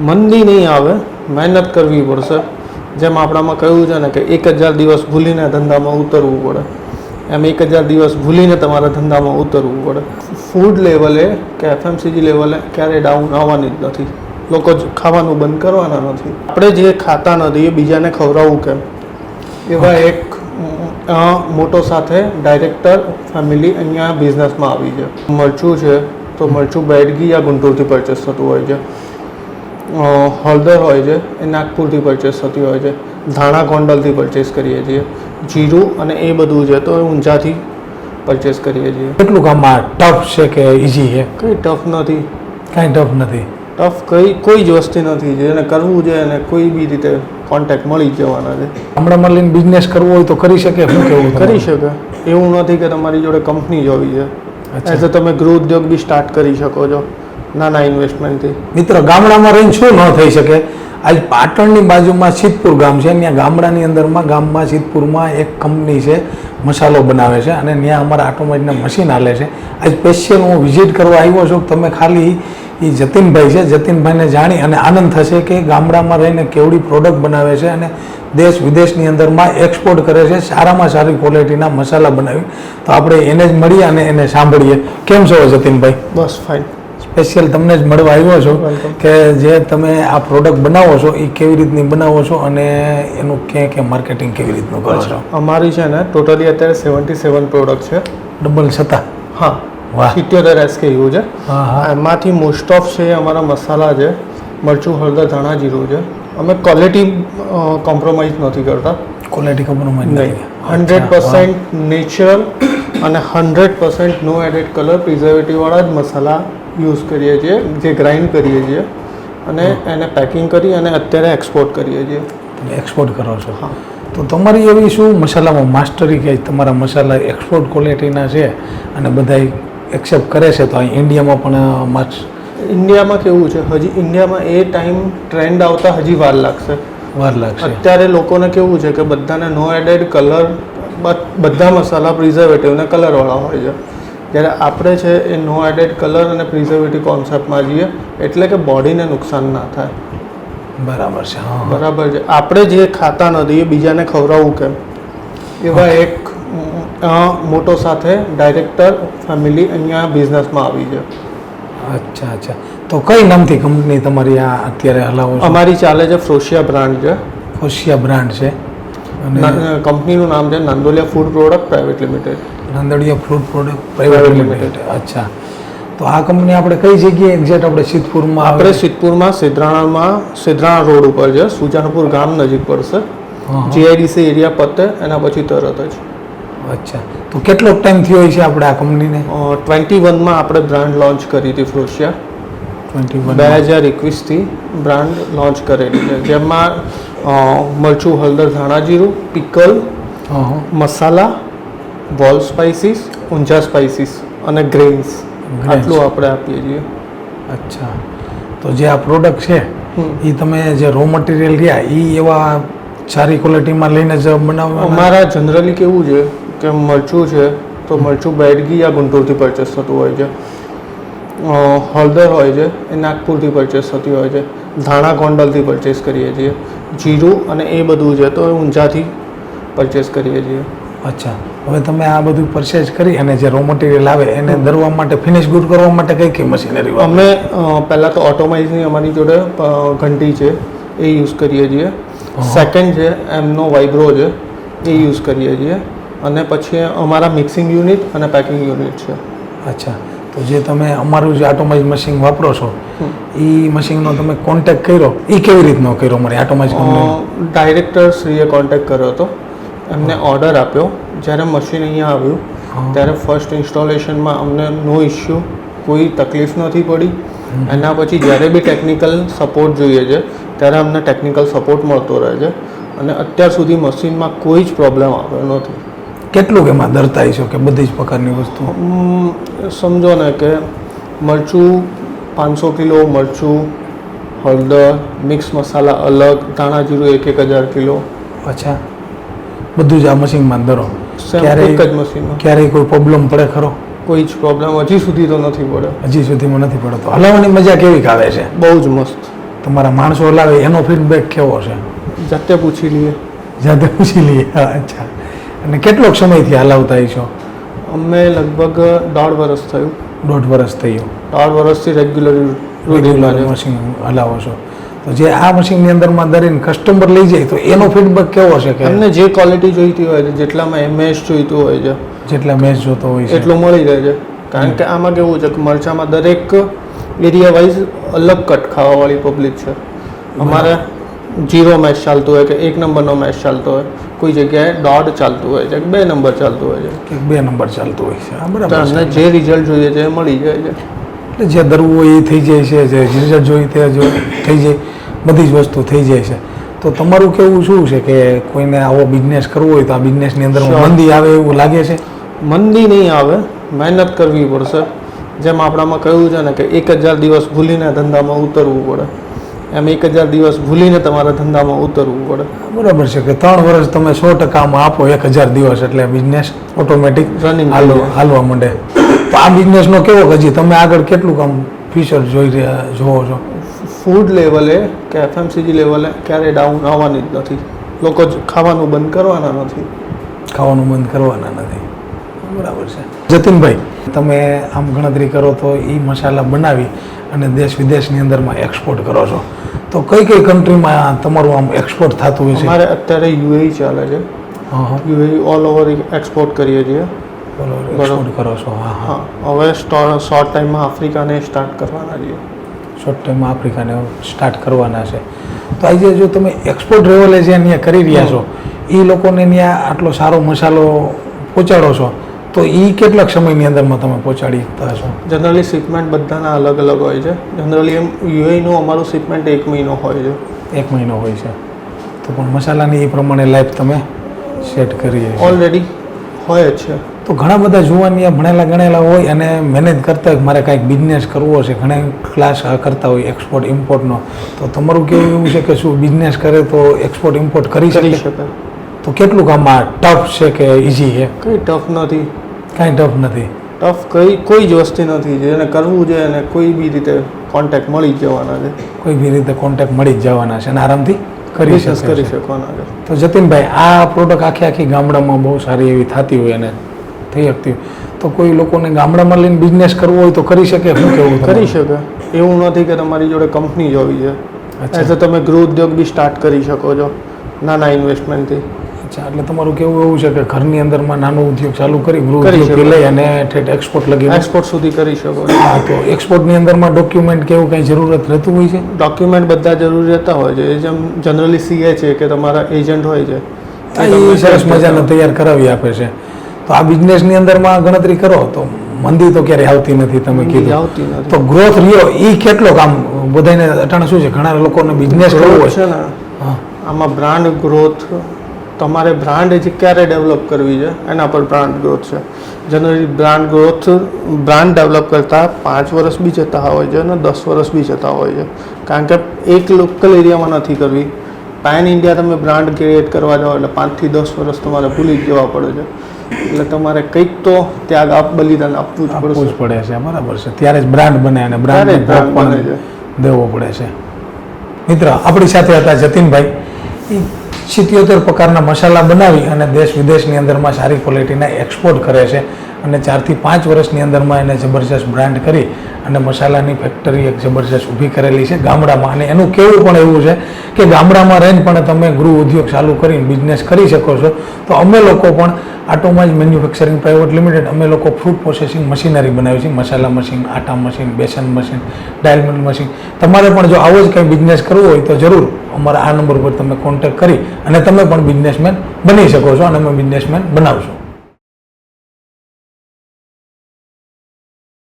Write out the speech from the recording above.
મંદી નહીં આવે, મહેનત કરવી પડશે. જેમ આપણામાં કહ્યું છે ને કે 1000 દિવસ ભૂલીને ધંધામાં ઉતરવું પડે, એમ 1000 દિવસ ભૂલીને તમારા ધંધામાં ઉતરવું પડે. ફૂડ લેવલે કે FMCG લેવલે ક્યારેય ડાઉન આવવાની જ નથી. લોકો ખાવાનું બંધ કરવાના નથી. આપણે જે ખાતા નથી એ બીજાને ખવડાવવું કેમ, એવા એક મોટો સાથે ડાયરેક્ટર ફેમિલી અહીંયા બિઝનેસમાં આવી છે. મરચું છે તો મરચું બેડગી યા ગુંટૂરથી પરચેસ થતું હોય છે. હળદર હોય છે એ નાગપુરથી પરચેસ થતી હોય છે. ધાણા ગોંડલથી પરચેસ કરીએ છીએ. જીરું અને એ બધું છે તો એ ઊંઝાથી પરચેસ કરીએ છીએ. કેટલું કામમાં ટફ છે કે ઇઝી છે? કંઈ ટફ નથી. કાંઈ ટફ નથી. ટફ કોઈ જ વસ્તુ નથી. જેને કરવું છે અને કોઈ બી રીતે કોન્ટેક્ટ મળી જ જવાના છે. હમણાં લઈને બિઝનેસ કરવો હોય તો કરી શકે? શું કેવું? કરી શકે. એવું નથી કે તમારી જોડે કંપની જ હોવી છે. એઝ અ તમે ગૃહ ઉદ્યોગ બી સ્ટાર્ટ કરી શકો છો નાના ઇન્વેસ્ટમેન્ટથી. મિત્રો, ગામડામાં રહીને શું ન થઈ શકે? આજ પાટણની બાજુમાં સિદ્ધપુર ગામ છે, ત્યાં ગામડાની અંદરમાં ગામમાં સિદ્ધપુરમાં એક કંપની છે, મસાલો બનાવે છે અને ત્યાં અમારા ઓટોમેટિકના મશીન હાલે છે. આજ સ્પેશિયલ હું વિઝિટ કરવા આવ્યો છું. તમે ખાલી એ જતીનભાઈ છે, જતીનભાઈને જાણી અને આનંદ થશે કે ગામડામાં રહીને કેવડી પ્રોડક્ટ બનાવે છે અને દેશ વિદેશની અંદરમાં એક્સપોર્ટ કરે છે, સારામાં સારી ક્વોલિટીના મસાલા બનાવી. તો આપણે એને જ મળીએ અને એને સાંભળીએ. કેમ છો જતીનભાઈ? બસ ફાઇન. સ્પેશિયલ તમને જ મળવા આવ્યો છો કે જે તમે આ પ્રોડક્ટ બનાવો છો એ કેવી રીતની બનાવો છો અને એનું ક્યાં માર્કેટિંગ કેવી રીતનું કરો છો? અમારી છે ને ટોટલી અત્યારે 77 પ્રોડક્ટ છે. ડબલ છતાં? હા, 77 SKU છે. એમાંથી મોસ્ટ ઓફ છે અમારા મસાલા છે, મરચું, હળદર, ધાણા, જીરું છે. અમે ક્વોલિટી કોમ્પ્રોમાઇઝ નથી કરતા. ક્વોલિટી કોમ્પ્રોમાઇઝ નહીં. 100% નેચરલ અને 100% નો એડેડ કલર પ્રિઝર્વેટિવવાળા જ મસાલા યુઝ કરીએ છીએ, જે ગ્રાઇન્ડ કરીએ છીએ અને એને પેકિંગ કરી અને અત્યારે એક્સપોર્ટ કરીએ છીએ. એક્સપોર્ટ કરો છો? હા. તો તમારી એવી શું મસાલામાં માસ્ટરી કે તમારા મસાલા એક્સપોર્ટ ક્વોલિટીના છે અને બધા એક્સેપ્ટ કરે છે? તો અહીં ઇન્ડિયામાં પણ ઇન્ડિયામાં કેવું છે, હજી ઇન્ડિયામાં એ ટાઈમ ટ્રેન્ડ આવતા હજી વાર લાગશે. અત્યારે લોકોને કેવું છે કે બધાને નો એડેડ કલર, બધા મસાલા પ્રિઝર્વેટિવ ને કલરવાળા હોય છે. જ્યારે આપણે છે એ નો એડેડ કલર અને પ્રિઝર્વેટિવ કોન્સેપ્ટમાં જઈએ એટલે કે બોડીને નુકસાન ના થાય. બરાબર છે. બરાબર છે. આપણે જે ખાતા નથી એ બીજાને ખવડાવવું કેમ, એવા એક મોટો સાથે ડાયરેક્ટર ફેમિલી અહીંયા બિઝનેસમાં આવી છે. અચ્છા અચ્છા. તો કઈ નામથી કંપની તમારી આ અત્યારે હલાવો છો? અમારી ચાલે છે ફ્રોશિયા બ્રાન્ડ છે. ફ્રોશિયા બ્રાન્ડ છે અને કંપનીનું નામ છે Nandoliya food product private limited. Nandoliya food product private limited. અચ્છા. તો આ કંપની આપણે કઈ જગ્યાએ એક્ઝેક્ટ? આપણે સિદ્ધપુરમાં? આપણે સિદ્ધપુરમાં સિદ્રાણા રોડ ઉપર છે, સુજાનપુર ગામ નજીક પડશે. GIDC એરિયા પતે એના પછી તરત જ. અચ્છા. તો કેટલો ટાઈમ થયો છે આપણે આ કંપનીને? 21માં આપણે બ્રાન્ડ લોન્ચ કરી હતી ફ્રોશિયા. 2021થી બ્રાન્ડ લોન્ચ કરેલી છે, જેમાં મરચું, હળદર, ધાણા, જીરું, પિકલ, મસાલા, વોલ સ્પાઇસીસ, ઊંઝા સ્પાઇસીસ અને ગ્રેન્સ, આટલું આપણે આપીએ છીએ. અચ્છા. તો જે આ પ્રોડક્ટ છે એ તમે જે રો મટીરિયલ રહ્યા એ એવા સારી ક્વોલિટીમાં લઈને જ બનાવવા? અમારા જનરલી કેવું છે કે મરચું છે તો મરચું બેડગી યા ગુંટૂરથી પરચેસ થતું હોય છે. હળદર હોય છે એ નાગપુરથી પરચેસ થતી હોય છે. ધાણા ગોંડલથી પરચેસ કરીએ છીએ. જીરું અને એ બધું છે તો એ ઊંઝાથી પરચેસ કરીએ છીએ. અચ્છા. હવે તમે આ બધું પરચેસ કરી અને જે રો મટીરિયલ આવે એને દરવા માટે, ફિનિશ ગુડ કરવા માટે કઈ કઈ મશીનરી? અમે પહેલાં તો ઓટોમાઇઝની અમારી જોડે ઘંટી છે એ યુઝ કરીએ છીએ. સેકન્ડ છે એમનો વાઇબ્રો છે એ યુઝ કરીએ છીએ અને પછી અમારા મિક્સિંગ યુનિટ અને પેકિંગ યુનિટ છે. અચ્છા. તો જે તમે અમારું જે ઓટોમાઇઝ મશીન વાપરો છો એ મશીનનો તમે કોન્ટેક્ટ કર્યો, એ કેવી રીતનો કર્યો? મારી ઓટોમાઇઝ કંપની ડાયરેક્ટર શ્રીએ કોન્ટેક્ટ કર્યો હતો. એમને ઓર્ડર આપ્યો. જ્યારે મશીન અહીંયા આવ્યું ત્યારે ફર્સ્ટ ઇન્સ્ટોલેશનમાં અમને નો ઇશ્યુ, કોઈ તકલીફ નથી પડી. એના પછી જ્યારે બી ટેકનિકલ સપોર્ટ જોઈએ છે ત્યારે અમને ટેકનિકલ સપોર્ટ મળતો રહે છે અને અત્યાર સુધી મશીનમાં કોઈ જ પ્રોબ્લેમ આવ્યો નથી. કેટલું એમાં દરતાઈ છો કે બધી જ પ્રકારની વસ્તુ? સમજો ને કે મરચું 500 કિલો મરચું, હળદર, મિક્સ મસાલા અલગ, ધાણા જીરું 1000 કિલો. અચ્છા. બધું જ આ મશીનમાં દરો? એક જ મશીનમાં. ક્યારેય કોઈ પ્રોબ્લેમ પડે ખરો? કોઈ જ પ્રોબ્લેમ હજી સુધી તો નથી પડ્યો. હજી સુધીમાં નથી પડતો. હલાવવાની મજા કેવી આવે છે? બહુ જ મસ્ત. તમારા માણસો લાવે એનો ફીડબેક કેવો છે? જાતે પૂછી લઈએ. જાતે પૂછી લઈએ. હા, અચ્છા. અને કેટલોક સમયથી હલાવતા છો? અમે લગભગ 1.5 વર્ષ થયું. 1.5 વર્ષ થયું. 1.5 વર્ષથી રેગ્યુલર રૂટીનમાં મશીન હલાવો છો. તો જે આ મશીનની અંદરમાં દરેક કસ્ટમર લઈ જાય તો એનો ફીડબેક કેવો છે? કે એમને જે ક્વોલિટી જોઈતી હોય છે, જેટલામાં એમએસ જોઈતું હોય છે, જેટલા મેચ જોતો હોય છે એટલું મળી રહે છે. કારણ કે આમાં કેવું છે કે મરચામાં દરેક એરિયા વાઇઝ અલગ કટ ખાવાવાળી પબ્લિક છે. અમારે 0 મેચ ચાલતું હોય કે 1 નંબરનો મેચ ચાલતો હોય, કોઈ જગ્યાએ 1.5 ચાલતું હોય છે, 2 નંબર ચાલતું હોય છે, કે 2 નંબર ચાલતું હોય છે. તો બરાબર. અમને જે રિઝલ્ટ જોઈએ છે એ મળી જાય છે. એટલે જે ધરવું હોય એ થઈ જાય છે, જે રિઝલ્ટ જોઈએ તે થઈ જાય, બધી જ વસ્તુ થઈ જાય છે. તો તમારું કેવું શું છે કે કોઈને આવો બિઝનેસ કરવો હોય તો આ બિઝનેસની અંદર મંદી આવે એવું લાગે છે? મંદી નહીં આવે, મહેનત કરવી પડશે. જેમ આપણામાં કહ્યું છે ને કે 1000 દિવસ ભૂલીને ધંધામાં ઉતરવું પડે, એમ 1000 દિવસ ભૂલીને તમારા ધંધામાં ઉતરવું પડે. બરાબર છે કે 3 વર્ષ તમે 100% આપો 1000 દિવસ એટલે બિઝનેસ ઓટોમેટિક Running હાલવા માંડે. તો આ બિઝનેસનો કેવો કે હજી તમે આગળ કેટલું કામ ફ્યુચર જોવો છો? ફૂડ લેવલે કે એફએમસીજી લેવલે ક્યારેય ડાઉન આવવાની જ નથી. લોકો જ ખાવાનું બંધ કરવાના નથી. ખાવાનું બંધ કરવાના નથી. બરાબર છે. જતીનભાઈ, તમે આમ ગણતરી કરો તો એ મસાલા બનાવી અને દેશ વિદેશની અંદરમાં એક્સપોર્ટ કરો છો, તો કઈ કઈ કન્ટ્રીમાં તમારું આમ એક્સપોર્ટ થતું હોય છે? અમારે અત્યારે યુએઈ ચાલે છે. યુએઈ ઓલ ઓવર એક્સપોર્ટ કરીએ છીએ. એક્સપોર્ટ કરો છો? હા. હા, હવે શોર્ટ ટાઈમમાં આફ્રિકાને સ્ટાર્ટ કરવાના છીએ. શોર્ટ ટાઈમમાં આફ્રિકાને સ્ટાર્ટ કરવાના છે. તો આજે જો તમે એક્સપોર્ટ લેવલે જે અહીંયા કરી રહ્યા છો એ લોકોને ત્યાં આટલો સારો મસાલો પહોંચાડો છો, તો એ કેટલાક સમયની અંદરમાં તમે પહોંચાડી હશો? જનરલી શિપમેન્ટ બધાના અલગ અલગ હોય છે. જનરલી એમ યુએઈનું અમારું શિપમેન્ટ 1 મહિનો હોય છે. 1 મહિનો હોય છે. તો પણ મસાલાની એ પ્રમાણે લાઈફ તમે સેટ કરી ઓલરેડી હોય જ છે. તો ઘણા બધા જુવાનિયા ભણેલા ગણેલા હોય અને મહેનત કરતા હોય મારે કાંઈક બિઝનેસ કરવો છે, ઘણા ક્લાસ કરતા હોય એક્સપોર્ટ ઇમ્પોર્ટનો, તો તમારું કેવું એવું છે કે શું બિઝનેસ કરે તો એક્સપોર્ટ ઇમ્પોર્ટ કરી શકે? તો કેટલું કામમાં ટફ છે કે ઇઝી છે? કંઈ ટફ નથી. કાંઈ ટફ નથી. ટફ કોઈ જ વસ્તુ નથી. જેને કરવું છે અને કોઈ બી રીતે કોન્ટેક્ટ મળી જ જવાના છે. કોઈ બી રીતે કોન્ટેક્ટ મળી જ જવાના છે અને આરામથી કરી શકવાના છે. તો જતીનભાઈ, આ પ્રોડક્ટ આખી ગામડામાં બહુ સારી એવી થતી હોય અને થઈ શકતી હોય, તો કોઈ લોકોને ગામડામાં લઈને બિઝનેસ કરવો હોય તો કરી શકે? શું કેવું? કરી શકે. એવું નથી કે તમારી જોડે કંપની જ હોવી છે. એઝ તમે ગૃહ ઉદ્યોગ બી સ્ટાર્ટ કરી શકો છો નાના ઇન્વેસ્ટમેન્ટથી. અચ્છા, એટલે તમારું કેવું એવું છે કે ઘરની અંદરમાં નાનો ઉદ્યોગ ચાલુ કરી ગૃહ ઉદ્યોગ લઈ અને ઠેઠ એક્સપોર્ટ લગી એક્સપોર્ટ સુધી કરી શકો. હા, તો એક્સપોર્ટની અંદરમાં ડોક્યુમેન્ટ કેવું કંઈ જરૂરત રહેતું હોય છે? ડોક્યુમેન્ટ બધા જરૂરી રહેતા હોય છે. જેમ જનરલી સીએ છે કે તમારા એજન્ટ હોય છે, એ સરસ મજાનો તૈયાર કરાવી આપે છે. તો આ બિઝનેસની અંદરમાં ગણતરી કરો તો મંદી તો ક્યારેય આવતી નથી. તમે કીધું તો ગ્રોથ રહ્યો એ કેટલો કામ બધાને અટાણે શું છે, ઘણા લોકોને બિઝનેસ કરવો હોય છે ને, આમાં બ્રાન્ડ ગ્રોથ તમારે બ્રાન્ડ જે ક્યારે ડેવલપ કરવી છે એના પર બ્રાન્ડ ગ્રોથ છે. જનરલી બ્રાન્ડ ડેવલપ કરતાં 5 વર્ષ બી જતા હોય છે અને 10 વર્ષ બી જતા હોય છે. કારણ કે એક લોકલ એરિયામાં નથી કરવી. પેન ઇન્ડિયા તમે બ્રાન્ડ ક્રિએટ કરવા જાઓ એટલે 5 થી 10 વર્ષ તમારે ભૂલી જ જવા પડે છે. એટલે તમારે કંઈક તો ત્યાગ બલિદાન આપવું જ પડે છે. બરાબર છે. ત્યારે જ બ્રાન્ડ બને અને બ્રાન્ડ બને છે, દેવો પડે છે. મિત્ર, આપણી સાથે હતા જતીનભાઈ. 77 પ્રકારના મસાલા બનાવી અને દેશ વિદેશની અંદરમાં સારી ક્વોલિટીના એક્સપોર્ટ કરે છે અને 4 થી 5 વર્ષની અંદરમાં એને જબરજસ્ત બ્રાન્ડ કરી અને મસાલાની ફેક્ટરી એક જબરજસ્ત ઊભી કરેલી છે ગામડામાં. અને એનું કહેવું પણ એવું છે કે ગામડામાં રહીને પણ તમે ગૃહ ઉદ્યોગ ચાલુ કરીને બિઝનેસ કરી શકો છો. તો અમે લોકો પણ આટોમાઇઝ મેન્યુફેક્ચરિંગ પ્રાઇવેટ લિમિટેડ અમે લોકો ફૂડ પ્રોસેસિંગ મશીનરી બનાવી છે. મસાલા મશીન, આટા મશીન, બેસન મશીન, ડાયલ મિલ મશીન. તમારે પણ જો આવો જ કંઈ બિઝનેસ કરવો હોય તો જરૂર અમારા આ નંબર પર તમે કોન્ટેક્ટ કરી અને તમે પણ બિઝનેસમેન બની શકો છો અને અમે બિઝનેસમેન બનાવશું.